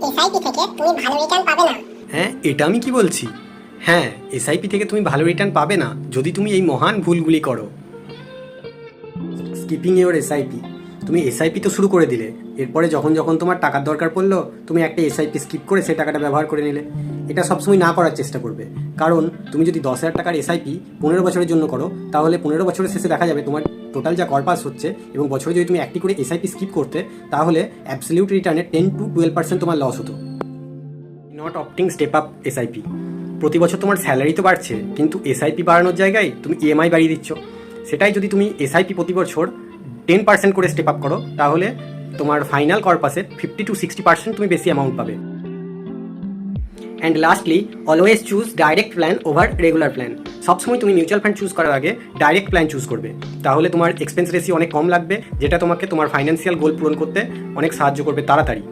SIP থেকে তুমি ভালো রিটার্ন পাবে না। হ্যাঁ, এটা আমি কি বলছি? হ্যাঁ, এসআইপি থেকে তুমি ভালো রিটার্ন পাবে না যদি তুমি এই মহান ভুলগুলি করো। Skipping your SIP. তুমি এসআইপি তো শুরু করে দিলে, এরপরে যখন যখন তোমার টাকার দরকার পড়লো তুমি একটা এসআইপি স্কিপ করে সেই টাকাটা ব্যবহার করে নিলে। এটা সবসময় না করার চেষ্টা করবে, কারণ তুমি যদি 10,000 টাকার এসআইপি 15 বছরের জন্য করো, তাহলে 15 বছরের শেষে দেখা যাবে তোমার টোটাল যা করপাস হচ্ছে, এবং বছরে যদি তুমি একটি করে এসআইপি স্কিপ করতে, তাহলে অ্যাবসলিউট রিটার্নে 10 to 12% তোমার লস হতো। Not opting step up SIP. প্রতি বছর তোমার স্যালারি তো বাড়ছে, কিন্তু এসআইপি বাড়ানোর জায়গায় তুমি ইএমআই বাড়িয়ে দিচ্ছ। সেটাই যদি তুমি এসআইপি প্রতি বছর 10% করে স্টেপ আপ করো, তাহলে তোমার ফাইনাল করপাসের 50 to 60% তুমি বেশি অ্যামাউন্ট পাবে। And lastly, always choose direct plan over regular plan. সবসময় তুমি মিউচুয়াল ফান্ড চুজ করার আগে ডাইরেক্ট প্ল্যান চুজ করবে, তাহলে তোমার এক্সপেন্স রেশিও অনেক কম লাগবে, যেটা তোমাকে তোমার ফাইন্যান্সিয়াল গোল পূরণ করতে অনেক সাহায্য করবে তাড়াতাড়ি।